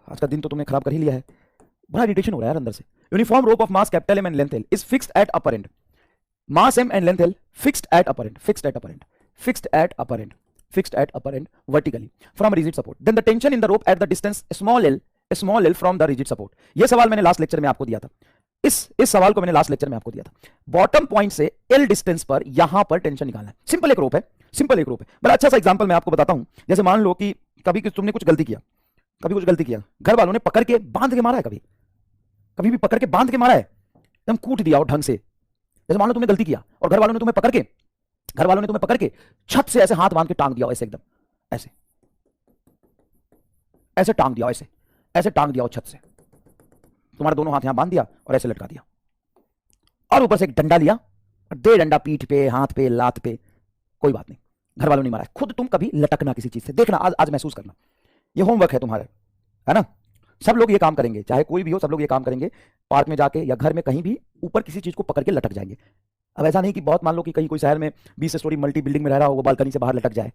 आज का दिन तो तुमने खराब कर ही लिया है, बड़ा इरिटेशन हो रहा है यार अंदर से। Uniform rope of mass capital M and length L is fixed at upper end, mass M and length L fixed at upper end, fixed at upper end, fixed at upper end, fixed at upper end vertically from rigid support, then the tension in the rope at the distance small L from the rigid support. ये सवाल मैंने last lecture में आपको दिया था, इस सवाल को मैंने लास्ट लेक्चर में आपको दिया था। बॉटम पॉइंट से एल डिस्टेंस पर यहां पर टेंशन निकालना है। सिंपल एक रोप है, सिंपल एक रोप है। बड़ा अच्छा सा एग्जांपल मैं आपको बताता हूं। जैसे मान लो कि कभी तुमने कुछ गलती किया, कभी कुछ गलती किया, घर वालों ने पकड़ के बांध के मारा है, कभी कभी भी पकड़ के बांध के मारा है, एकदम कूट दिया और ढंग से। जैसे मान लो तुमने गलती किया और घर वालों ने तुम्हें पकड़ के छत से ऐसे हाथ बांध के टांग दिया, ऐसे एकदम ऐसे ऐसे टांग दिया, ऐसे टांग दिया, और छत से तुम्हारे दोनों हाथ यहां बांध दिया और ऐसे लटका दिया, और ऊपर से एक डंडा लिया और दे डंडा पीठ पे, हाथ पे, लात पे, कोई बात नहीं, घर वालों ने मारा। खुद तुम कभी लटकना किसी चीज से, देखना, आज महसूस करना, ये होमवर्क है तुम्हारा, है ना। सब लोग ये काम करेंगे, चाहे कोई भी हो, सब लोग ये काम करेंगे। पार्क में जाके या घर में कहीं भी ऊपर किसी चीज को पकड़ के लटक जाएंगे। अब ऐसा नहीं कि बहुत मान लो कि कहीं कोई शहर में 20 स्टोरी मल्टी बिल्डिंग में रह रहा हो, वो बालकनी से बाहर लटक जाए।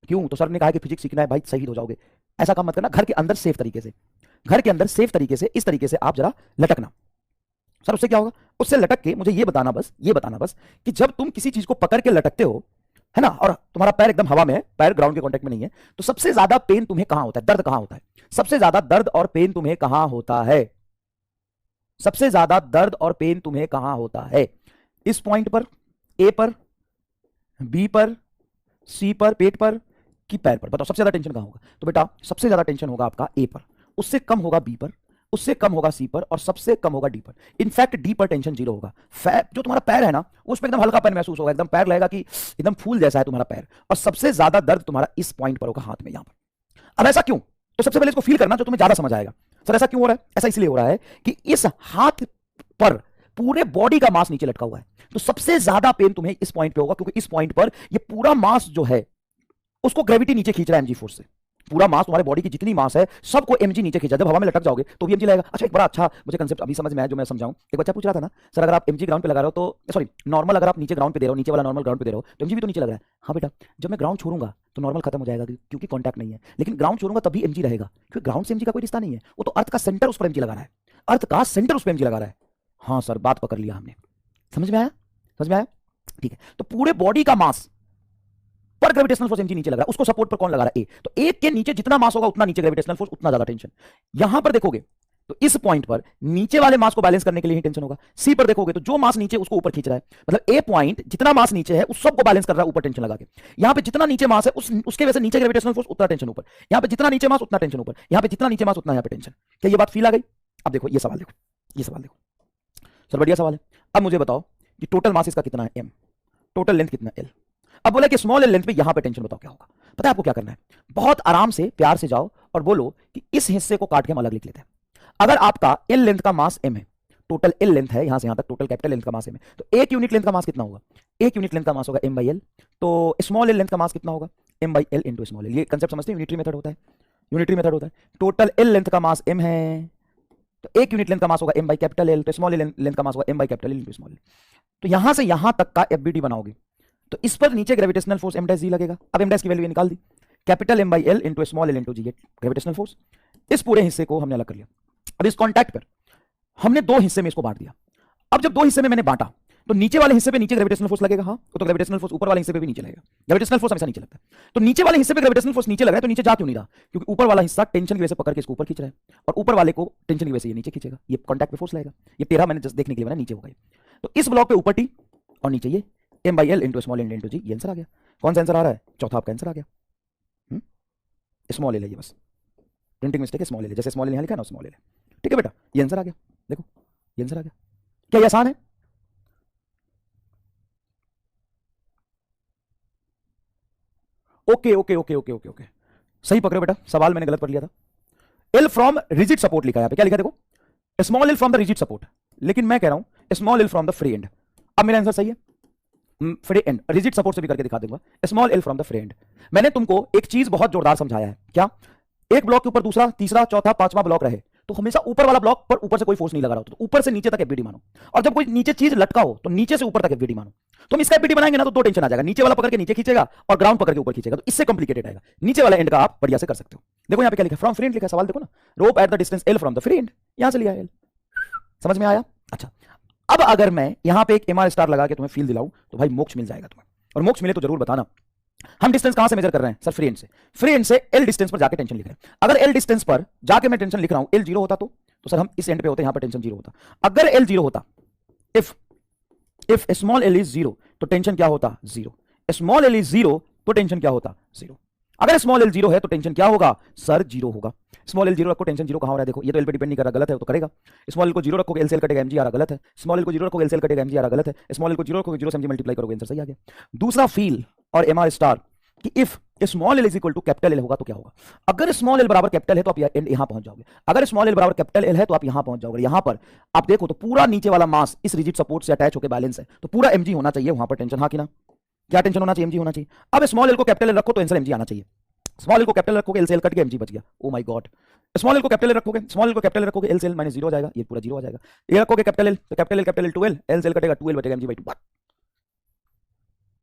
क्यों? तो सर ने कहा कि फिजिक्स सीखना है भाई, शहीद हो जाओगे। ऐसा काम मत करना। घर के अंदर सेफ तरीके से, घर के अंदर सेफ तरीके से, इस तरीके से आप जरा लटकना। सर उससे क्या होगा? उससे लटक के मुझे ये बताना बस कि जब तुम किसी चीज को पकड़ के लटकते हो, है ना, और तुम्हारा पैर एकदम हवा में है, पैर ग्राउंड के कांटेक्ट में नहीं है, तो सबसे ज्यादा पेन तुम्हें कहां होता है, दर्द कहां होता है? सबसे ज्यादा दर्द और पेन तुम्हें कहां होता है? सबसे ज्यादा दर्द और पेन तुम्हें कहां होता है? इस पॉइंट पर, ए पर, बी पर, सी पर, पेट पर, कि पैर पर? बताओ सबसे ज्यादा टेंशन कहां होगा? तो बेटा सबसे ज्यादा टेंशन होगा आपका ए पर, उससे कम होगा बी पर, उससे कम होगा सी पर, और सबसे कम होगा डी पर। इनफैक्ट डी पर टेंशन 0 होगा। जो तुम्हारा पैर है ना, उस पर एकदम हल्कापन महसूस होगा, एकदम पैर लगेगा कि एकदम फूल जैसा है तुम्हारा पैर। और सबसे ज्यादा दर्द तुम्हारा इस पॉइंट पर होगा, हाथ में, यहां पर। अब ऐसा क्यों? तो सबसे पहले इसको फील करना, जो तुम्हें ज्यादा समझ आएगा। सर ऐसा क्यों हो रहा है? ऐसा इसलिए हो रहा है कि इस हाथ पर पूरे बॉडी का मास नीचे लटका हुआ है, तो सबसे ज्यादा पेन तुम्हें इस पॉइंट पे होगा, क्योंकि इस पॉइंट पर ये पूरा मास जो है उसको ग्रेविटी नीचे खींच रहा है, एमजी फोर्स से। पूरा मास, तुम्हारे बॉडी की जितनी मास है सबको एमजी नीचे खींचा। जब हवा में लटक जाओगे तो भी एमजी लगेगा। अच्छा, एक बड़ा अच्छा मुझे कंसेप्ट अभी समझ में आया, जो मैं समझाऊं। एक बच्चा पूछ रहा था ना, सर अगर आप एमजी ग्राउंड पे लगा रहे हो तो सॉरी नॉर्मल, अगर आप नीचे ग्राउंड पे दे रहे हो, नीचे वाला नॉर्मल ग्राउंड पे दे रहे हो, तो एमजी भी तो नीचे लग रहा है। हाँ बेटा, जब मैं ग्राउंड छोड़ूंगा तो नॉर्मल खत्म हो जाएगा, क्योंकि कॉन्टैक्ट नहीं है। लेकिन ग्राउंड छोड़ूंगा तभी एमजी रहेगा, क्योंकि ग्राउंड से एमजी का कोई रिश्ता नहीं है। वो तो अर्थ का सेंटर उस पर एमजी लगा रहा है, अर्थ का सेंटर उस पर एमजी लगा रहा है। हाँ सर, बात पकड़ लिया हमने। समझ में आया? समझ में आया? ठीक है। तो पूरे बॉडी का मास पर ग्रेविटेशनल फोर्स एमजी नीचे लग रहा है, उसको सपोर्ट पर कौन लगा रहा है? ए। तो ए के नीचे जितना मास होगा उतना नीचे ग्रेविटेशनल फोर्स, उतना ज्यादा टेंशन। यहां पर देखोगे तो इस पॉइंट पर नीचे वाले मास को बैलेंस करने के लिए ही टेंशन होगा। सी पर देखोगे तो जो मास नीचे उसको ऊपर खींच रहा है, मतलब ए पॉइंट जितना मास नीचे है उस सबको बैलेंस कर रहा है ऊपर टेंशन लगा के। यहां पे जितना नीचे मास है उसके वजह से नीचे ग्रेविटेशनल फोर्स, उतना टेंशन ऊपर। यहां पे जितना नीचे मास उतना टेंशन ऊपर, यहां पे जितना नीचे मास उतना यहां पे टेंशन। क्या ये बात फील आ गई? अब देखो ये सवाल, देखो ये सवाल देखो सर, बढ़िया सवाल है। अब मुझे बताओ कि टोटल मास इसका कितना है? एम। टोटल लेंथ कितना? एल। अब बोला कि स्मॉल एल लेंथ पे यहां पे टेंशन, बताओ क्या होगा? पता है आपको क्या करना है? बहुत आराम से, प्यार से जाओ और बोलो कि इस हिस्से को काट के हम अलग लिख लेते हैं। अगर आपका एल लेंथ का मास एम है, टोटल एल लेंथ है यहां से यहां तक, टोटल कैपिटल लेंथ का मास एम है, तो एक यूनिट लेंथ का मास कितना होगा? एक यूनिट लेंथ का मास होगा एम बाई एल। तो स्मॉल एल लेंथ का मास कितना होगा? M by L into small L. ये कंसेप्ट समझते हैं? यूनिटरी मेथड होता है, यूनिटरी मेथड होता है। टोटल एल लेंथ का मास एम है, तो एक यूनिट लेंथ का मास होगा एम बाई कैपिटल एल, तो स्मॉल एल लेंथ का मास होगा M by capital L into small L. तो यहां से यहां तक का एफबीडी बनाओगे तो इस पर नीचे gravitational force M dash G लगेगा। अब एम डैश की वैल्यू निकाल दी, capital M by L into small L into G, gravitational force. इस पूरे हिस्से को हमने अलग कर लिया। अब इस कॉन्टैक्ट पर हमने दो हिस्से में इसको बांट दिया। अब जब दो हिस्से में मैंने बांटा तो नीचे वाले हिस्से पे नीचे ग्रेविटेशनल फोर्स लगेगा। हाँ, तो ग्रेविटेशनल फोर्स ऊपर वाले हिस्से पे भी नीचे लगेगा। ग्रेविटेशनल फोर्स हमेशा नीचे लगता है, तो नीचे वाले हिस्से पे ग्रेविटेशनल फोर्स नीचे लग रहा है, तो नीचे जा क्यों नहीं रहा? क्योंकि ऊपर वाला हिस्सा टेंशन की वजह से पकड़ के इसको ऊपर खींच रहा है, और ऊपर वाले को टेंशन की वजह से ये नीचे खींचेगा। ये कॉन्टैक्ट पे फोर्स लगेगा। ये टेढ़ा मैंने जस्ट देखने के लिए मैंने नीचे होगा। तो इस ब्लॉक पे ऊपर टी और नीचे ये M by L into small L into G. ये आंसर आ गया। कौन सा आंसर आ रहा है? चौथा आपका आंसर आ गया। स्मॉल एल है ये, बस प्रिंटिंग मिस्टेक है, स्मॉल एल है, जैसे स्मॉल एल यहां लिखा है ना, स्मॉल एल है। ठीक है बेटा, ये आंसर आ गया। देखो ये आंसर आ गया। क्या ये आसान है? Okay okay okay okay okay okay, सही पकड़ो बेटा। सवाल मैंने गलत पढ़ लिया था। एल फ्रॉम रिजिड सपोर्ट लिखा है यहाँ पे। क्या लिखा है? देखो small L from the rigid support, लेकिन मैं कह रहा हूं small L from the free and. अब मेरा आंसर सही है? फ्री एंड, रिजिड सपोर्ट से भी करके दिखा दूंगा। Small L from the free and. मैंने तुमको एक चीज बहुत जोरदार समझाया है। क्या? एक ब्लॉक के ऊपर दूसरा, तीसरा, चौथा, पांचवा ब्लॉक रहे तो हमेशा ऊपर वाला ब्लॉक पर ऊपर से कोई फोर्स नहीं लगा रहा होता, तो ऊपर से नीचे तक एफबीडी मानो। और जब कोई नीचे चीज लटका हो तो नीचे से ऊपर तक एफबीडी मानो। तो हम इसका एफबीडी बनाएंगे ना तो दो टेंशन आ जाएगा, नीचे वाला पकड़ के नीचे खींचेगा और ग्राउंड पकड़ के ऊपर खींचेगा, तो इससे कॉम्प्लिकेटेड आएगा। नीचे वाला एंड का आप बढ़िया से कर सकते हो। देखो यहाँ पे क्या लिखा है, फ्रॉम फ्री एंड लिखा है, सवाल देखो ना, रोप at the distance L from the free and, यहां से लिया है एल। समझ में आया? अच्छा, अब अगर मैं यहां पे एक एमआर स्टार लगा के तुम्हें फील दिलाऊं तो भाई मोक्ष मिल जाएगा तुम्हें, और मोक्ष मिले तो जरूर बताना। हम डिस्टेंस कहां से मेजर कर रहे हैं सर? फ्री एंड से। फ्री एंड से एल डिस्टेंस पर जाके टेंशन लिख रहे हैं। अगर एल डिस्टेंस पर जाके मैं टेंशन लिख रहा हूं, एल जीरो होता तो सर हम इस एंड पे होते, यहां पर टेंशन जीरो होता। अगर एल जीरो होता, if small L is zero, तो टेंशन क्या होता? Zero. Small L is zero तो टेंशन क्या होता? जीरो। अगर स्मॉल एल जीरो है तो टेंशन क्या होगा सर? जीरो होगा। स्मॉल एल जीरो रखो, टेंशन जीरो कहां हो रहा है? देखो ये तो एल पे डिपेंड नहीं कर रहा, गलत है तो करेगा। स्मॉल एल को जीरो रखोगे एल से एल कटेगा, एमजी आ रहा, गलत है। स्मॉल एल को जीरो रखोगे एल से एल कटेगा, एमजी आ रहा, गलत है। स्मॉल एल को जीरो रखोगे जीरो से एमजी मल्टीप्लाई करोगे, आंसर सही आ गया। दूसरा फील और एमआर स्टार कि if small L is equal to capital L होगा तो क्या होगा? अगर स्मॉल एल बराबर कैपिटल है तो आप यहां पहुंच जाओगे। अगर स्मॉल एल बराबर कैपिटल एल है तो आप यहां पहुंच जाओगे। यहां पर आप देखो तो पूरा नीचे वाला मास इस रिजिड सपोर्ट से अटैच होकर बैलेंस है, तो पूरा एमजी होना चाहिए वहां पर टेंशन, हाँ कि ना? क्या टेंशन होना चाहिए? एमजी होना चाहिए। अब स्मॉल एल को कैपिटल एल रखो तो आंसर एमजी आना चाहिए। स्मॉल एल को कैपिटल रखोगे एल से एल कट के एमजी बच गया, oh my God. Small L को कैपिटल रखोगे, स्मॉल एल को कैपिटल रखोगे एल से एल माइनस जीरो हो जाएगा, ये पूरा जीरो हो जाएगा। ये रखोगे कैपिटल एल तो कैपिटल एल 12, एल से एल कटेगा 12 बचेगा, एमजी बाई 2।